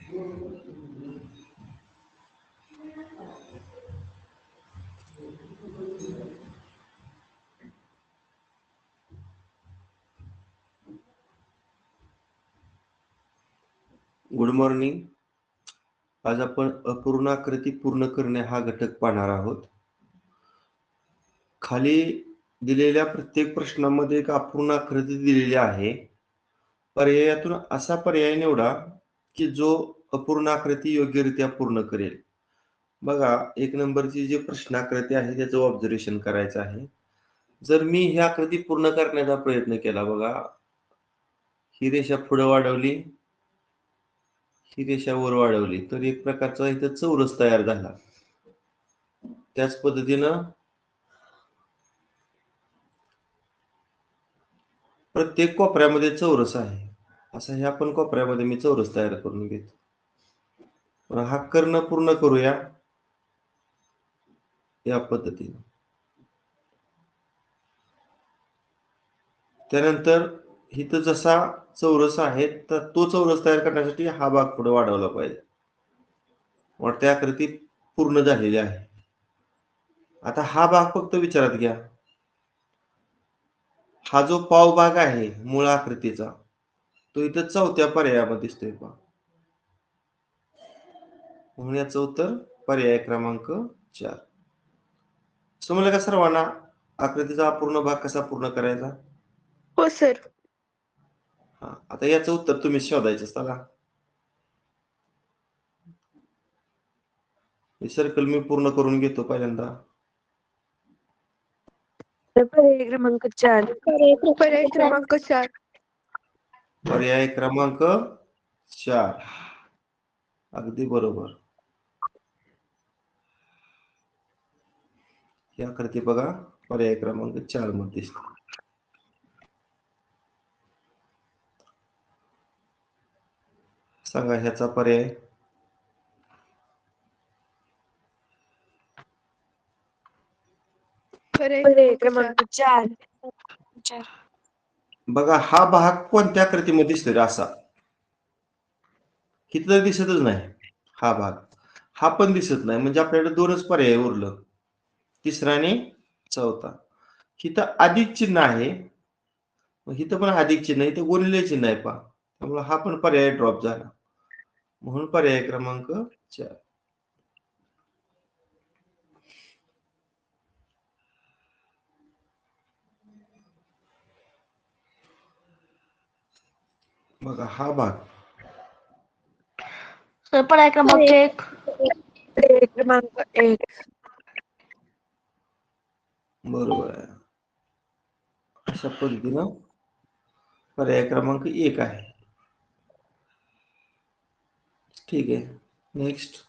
Good morning. आज आपण अपूर्णाकृती पूर्ण करणे हा घटक पाहणार आहोत. खाली दिलेल्या प्रत्येक प्रश्नामध्ये एक अपूर्णाकृती दिलेली आहे. पर्यायातून असा पर्याय निवडा की जो अपूर्णाकृती योग्यरित्या पूर्ण करेल. बघा, 1 नंबरची जी प्रश्नाकृती आहे त्याचं ऑब्झर्वेशन करायचं आहे. जर मी ही आकृती पूर्ण करण्याचा प्रयत्न केला, बघा ही रेषा पुढे वाढवली, ही रेषा वर वाढवली, तर एक प्रकारचा इथं चौरस तयार झाला. त्याच पद्धतीनं प्रत्येक कोपऱ्यामध्ये चौरस आहे. असं ह्या पण कोपऱ्यामध्ये मी चौरस तयार करून घेतो. पण हा कर्ण पूर्ण करूया या पद्धतीने. त्यानंतर इथं जसा चौरस आहे तर तो चौरस तयार करण्यासाठी हा भाग पुढे वाढवला पाहिजे. वाटते आकृती पूर्ण झालेली आहे. आता हा भाग फक्त विचारात घ्या. हा जो पाव भाग आहे मूळ आकृतीचा, तो इथं चौथ्या पर्यायामध्ये दिसतोय पहा. म्हणून याचं उत्तर पर्याय क्रमांक 4. समजलं का सर्वांना आकृतीचा अपूर्ण भाग कसा पूर्ण करायचा? हो सर. हा, आता याचं उत्तर तुम्ही शोधायचं. चला, हे सर्कल मी पूर्ण करून घेतो पहिल्यांदा. पर्याय क्रमांक 4. पर्याय क्रमांक 4. पर्याय क्रमांक 4. अगदी बरोबर. ही आकृती बघा पर्याय क्रमांक 4 मध्ये दिसते. सांगा ह्याचा पर्याय. पर्याय क्रमांक 4. बघा हा भाग कोणत्या आकृतीमध्ये दिसतोय? असा इथं दिसतच नाही. हा भाग, हा पण दिसत नाही. म्हणजे आपल्याकडे 2च पर्याय उरलं, तिसरा आणि चौथा. इथं अधिक चिन्ह आहे, इथं पण अधिक चिन्ह, इथं गुणिले चिन्ह आहे पहा. त्यामुळे हा पण पर्याय ड्रॉप झाला. म्हणून पर्याय क्रमांक 4. बघा हा भाग पर्याय क्रमांक 1. पर्याय क्रमांक 1. बरोबर आहे. अशा पद्धतीनं पर्याय क्रमांक 1 आहे. ठीक आहे, नेक्स्ट.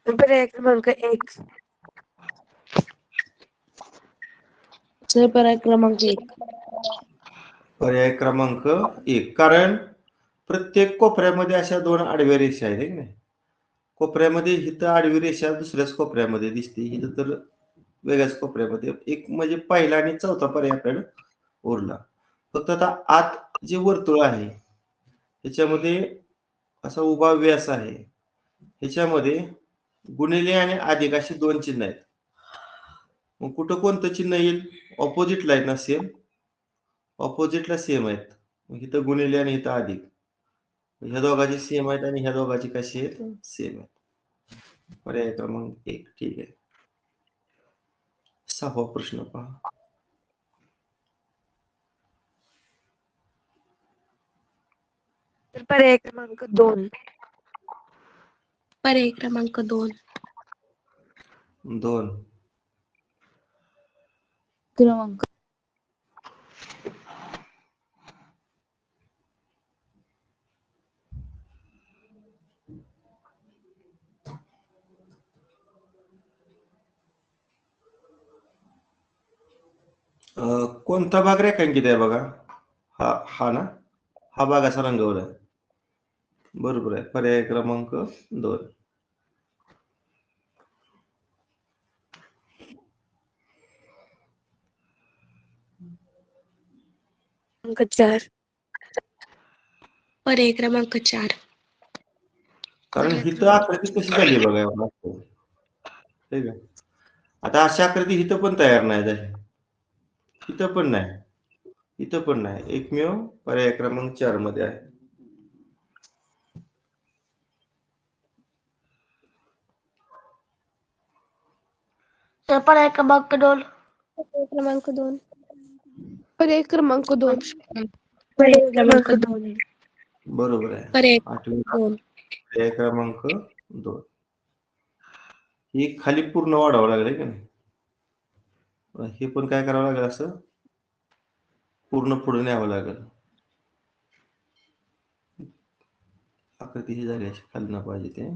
पर्याय क्रमांक 1. पर्याय क्रमांक 1. पर्याय क्रमांक 1. कारण प्रत्येक कोपऱ्यामध्ये अशा 2 आडव्या रेषा आहेत, की नाही? कोपऱ्यामध्ये इथं आडवी रेषा दुसऱ्याच कोपऱ्यामध्ये दिसते, इथं तर वेगळ्याच कोपऱ्यामध्ये. एक म्हणजे पहिला आणि चौथा पर्याय आपल्याला उरला. फक्त आता आत जे वर्तुळ आहे त्याच्यामध्ये असा उभा व्यास आहे, ह्याच्यामध्ये गुणिले आणि अधिक अशी 2 चिन्ह आहेत. मग कुठं कोणतं चिन्ह येईल? ऑपोजिटला आहेत ना, सेम ऑपोजिटला सेम आहेत. मग इथं गुणिले आणि इथं अधिक, ह्या दोघांची सेम आहेत आणि ह्या दोघांची कशी आहेत? सेम आहेत. पर्याय क्रमांक 1. ठीक आहे. 6वा प्रश्न पहा. पर्याय क्रमांक 2. पर्याय क्रमांक 2. 2. क्रमांक कोणता भाग रेखांकित आहे बघा? हा ना, हा भाग असा रंगवला आहे. बरोबर आहे. पर्याय क्रमांक 2. क्रमांक 4. पर्याय क्रमांक 4. कारण हिथं आकृती कशी झाली बघा एवढं. ठीक आहे. आता अशी आकृती इथं पण तयार नाही झाली. इथं पण नाही. इथं पण नाही. एकमेव पर्याय क्रमांक 4 मध्ये आहे. पर्याय क्रमांक 2. पर्याय क्रमांक 2. पर्याय क्रमांक 2. बरोबर आहे. पर्याय 8वी 2. पर्याय क्रमांक 2. ही खाली पूर्ण वाढावं लागेल की नाही. हे पण काय करावं लागेल असं पूर्ण पुढे न्यावं लागेल. आकृती ही झाली अशी खाली ना पाहिजे ते.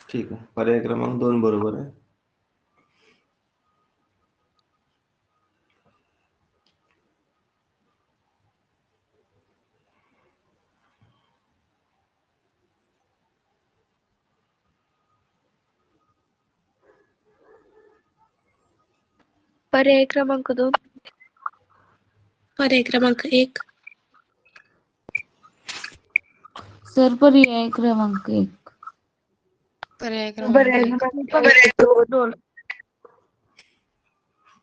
ठीक आहे. पर्याय क्रमांक 2 बरोबर आहे. पर्याय क्रमांक 2. पर्याय क्रमांक 1. सर पर्याय क्रमांक 1. पर्याय पर्याय क्रमांक 2.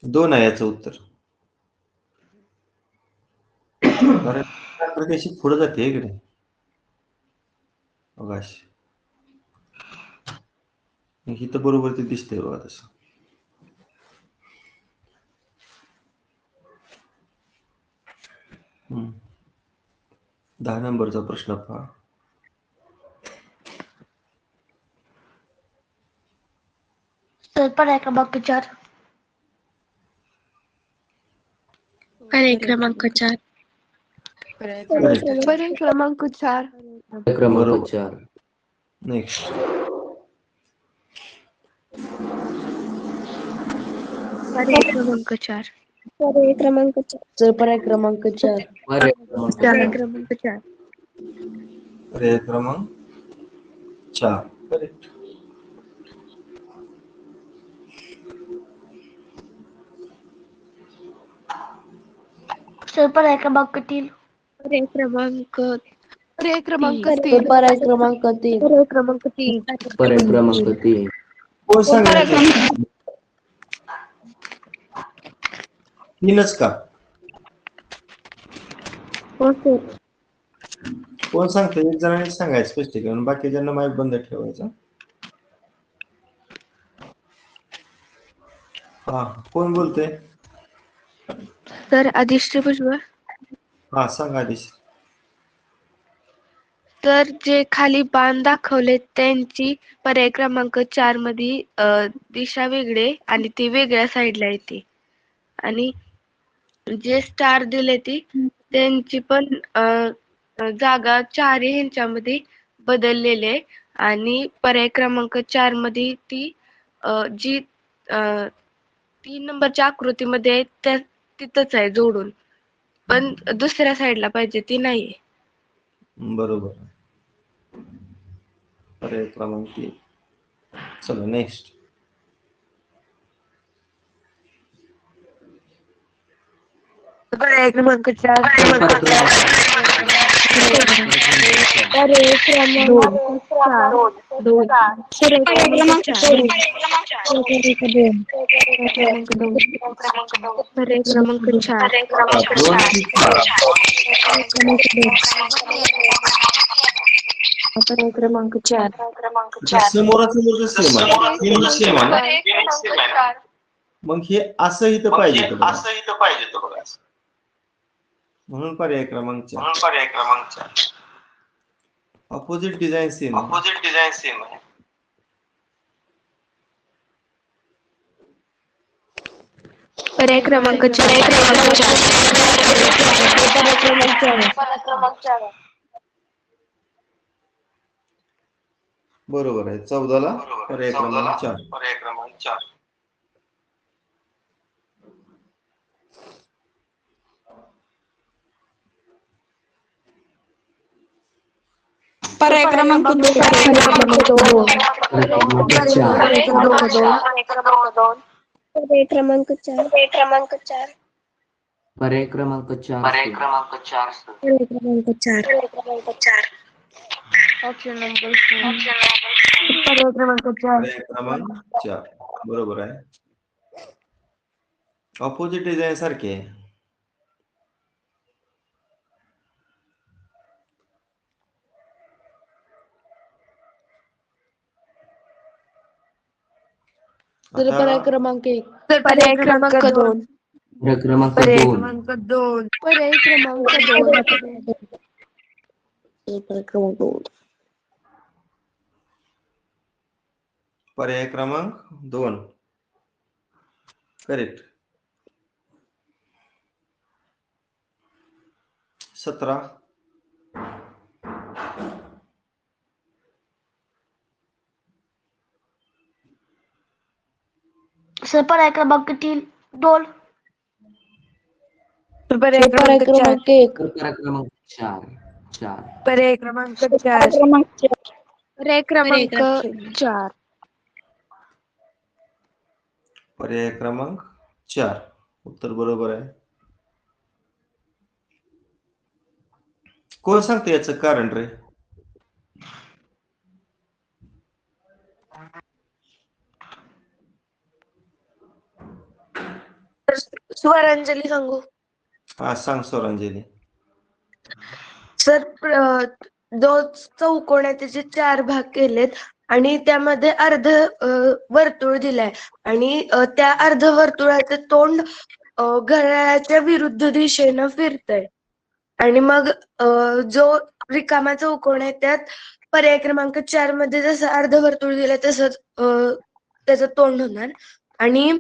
2 आहे याचं उत्तर. कारण आकृती अशी पुढे जाते की नाही. बघा अशी. इथं बरोबर ते दिसतंय बघा तसं. हम्म. 10 नंबरचा प्रश्न पहा. पर्याय क्रमांक 4. पर्याय क्रमांक 4. पर्याय क्रमांक 4. क्रमांक 4. नेक्स्ट. पर्याय क्रमांक 4. पर्याय क्रमांक 4. सर पर्याय क्रमांक 4. पर्याय क्रमांक 4. पर्याय क्रमांक 4. करेक्ट. पर्याय क्रमांक 3. पर्याय क्रमांक 3. पर्याय क्रमांक 3. पर्याय क्रमांक 3. पर्याय क्रमांक 3. कोण सांगायचं? 3च का? हो सर. कोण सांगतं? एक जणांनी सांगायचं स्पष्टीकरण. बाकीच्यांना माईक बंद ठेवायचा. हा, कोण बोलतंय? सर अधिश्री भुजबळ. हा, सांगा आधीच. तर जे खाली बाण दाखवले त्यांची पर्याय क्रमांक 4 मध्ये दिशा वेगळे आणि ती वेगळ्या साईडला येते. आणि जे स्टार दिले ती त्यांची पण जागा 4 ह्यांच्यामध्ये बदललेली आहे. आणि पर्याय क्रमांक 4 मध्ये ती जी 3 नंबरच्या आकृतीमध्ये आहे त्या तिथंच आहे जोडून. पण दुसऱ्या साईडला पाहिजे ती नाहीये. बरोबर. पर्याय क्रमांक 3. चला नेक्स्ट. पर्याय क्रमांक 4. पर्याय क्रमांक 2. पर्याय क्रमांक 2. पर्याय क्रमांक 4. पर्याय क्रमांक 4. समोरासमोर सेम आहे. मग हे असं इथं पाहिजे बघा. म्हणून पर्याय क्रमांक 4. ऑपोजिट डिझाइन सेम आहे. पर्याय क्रमांक 4. बरोबर आहे. 14 ला पर्याय क्रमांक 4. पर्याय क्रमांक 2. पर्याय क्रमांक 4. पर्याय क्रमांक 4 पर्याय क्रमांक 4 ऑप्शन नंबर 4. पर्याय क्रमांक 4 पर्याय क्रमांक 4 बरोबर आहे. ऑपोजिट डिझाईन सारखे आहे. तर आता पर्याय क्रमांक 1. पर्याय क्रमांक 2 पर्याय क्रमांक पर्याय 2. क्रमांक 2 पर्याय क्रमांक 2. पर्याय क्रमांक 2. पर्याय क्रमांक 2 करेक्ट. 17 सर पर्याय क्रमांक 2 पर्याय पर्याय क्रमांक 4 क्रमांक 1. पर्याय क्रमांक 4. पर्याय क्रमांक 4 पर्याय क्रमांक 4. पर्याय क्रमांक 4 उत्तर बरोबर आहे. कोण सांगते याचं कारण रे? स्वरांजली सांगू. हा सांग स्वरांजली. सर जो चौकोन आहे त्याचे 4 भाग केलेत आणि त्यामध्ये अर्ध वर्तुळ दिलंय आणि त्या अर्ध वर्तुळाचं तोंड घड्याळाच्या विरुद्ध दिशेनं फिरतंय आणि मग जो रिकामा चौकोन आहे त्यात पर्याय क्रमांक 4 मध्ये जसं अर्ध वर्तुळ दिलंय तसंच त्याचं तोंड होणार आणि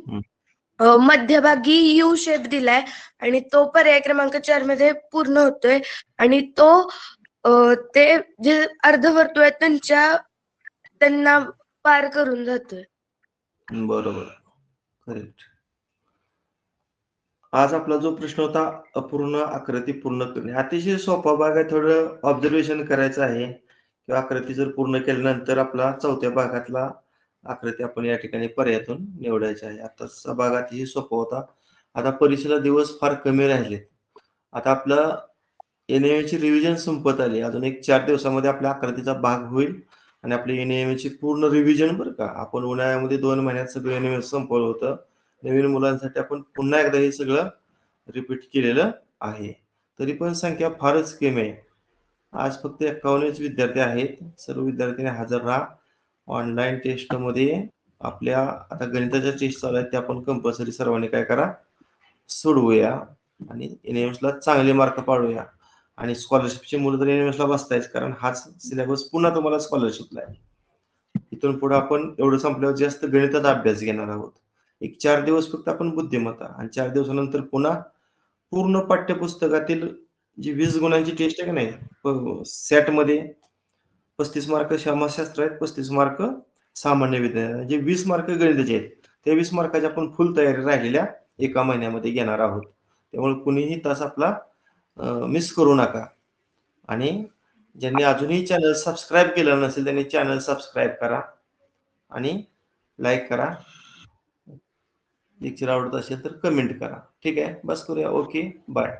मध्यभागी यू शेप दिलाय आणि तो पर्याय क्रमांक 4 मध्ये पूर्ण होतोय आणि तो ते जे अर्धवर्तुळ आहेत त्यांना पार करून जातोय. बरोबर करेक्ट. आज आपला जो प्रश्न होता अपूर्ण आकृती पूर्ण करणे, अतिशय सोपा भाग आहे. थोडं ऑब्झर्वेशन करायचं आहे किंवा आकृती जर पूर्ण केल्यानंतर आपला चौथ्या भागातला आकृती आपण या ठिकाणी पर्यायातून निवडायची आहे. आताचा भाग अतिशय सोपा होता. आता परीक्षेला दिवस फार कमी राहिले. आता आपलं एनएमची रिव्हिजन संपत आली. अजून एक 4 दिवसामध्ये आपल्या आकृतीचा भाग होईल आणि आपली एनएमची पूर्ण रिव्हिजन बरं का. आपण उन्हाळ्यामध्ये 2 महिन्यात सगळं एनएम संपवलं होतं. नवीन मुलांसाठी आपण पुन्हा एकदा हे सगळं रिपीट केलेलं आहे. तरी पण संख्या फारच कमी आहे. आज फक्त 51 विद्यार्थी आहेत. सर्व विद्यार्थ्यांनी हजर राहा. ऑनलाईन टेस्टमध्ये आपल्या आता गणिताच्या टेस्ट चालू आहेत त्या आपण कंपल्सरी सर्वांनी काय करा सोडवूया आणि एनएमएसला चांगले मार्क पाडूया. आणि स्कॉलरशिपची मुलं तर एनएमएसला बसतायच कारण हाच सिलेबस पुन्हा तुम्हाला स्कॉलरशिपला आहे. इथून पुढे आपण एवढं संपल्यावर जास्त गणिताचा अभ्यास घेणार आहोत. एक 4 दिवस फक्त आपण बुद्धिमत्ता आणि 4 दिवसानंतर पुन्हा पूर्ण पाठ्यपुस्तकातील जी 20 गुणांची टेस्ट आहे की नाही सेट मध्ये 35 मार्क समाजशास्त्र आहेत, 35 मार्क सामान्य विज्ञान, जे 20 मार्क गणिताचे आहेत त्या 20 मार्काची आपण फुल तयारी राहिलेल्या 1 महिन्यामध्ये घेणार आहोत. त्यामुळे कुणीही तास आपला मिस करू नका. आणि ज्यांनी अजूनही चॅनल सबस्क्राईब केलं नसेल त्यांनी चॅनल सबस्क्राईब करा आणि लाईक करा. लेक्चर आवडत असेल तर कमेंट करा. ठीक आहे, बस करूया. Okay bye.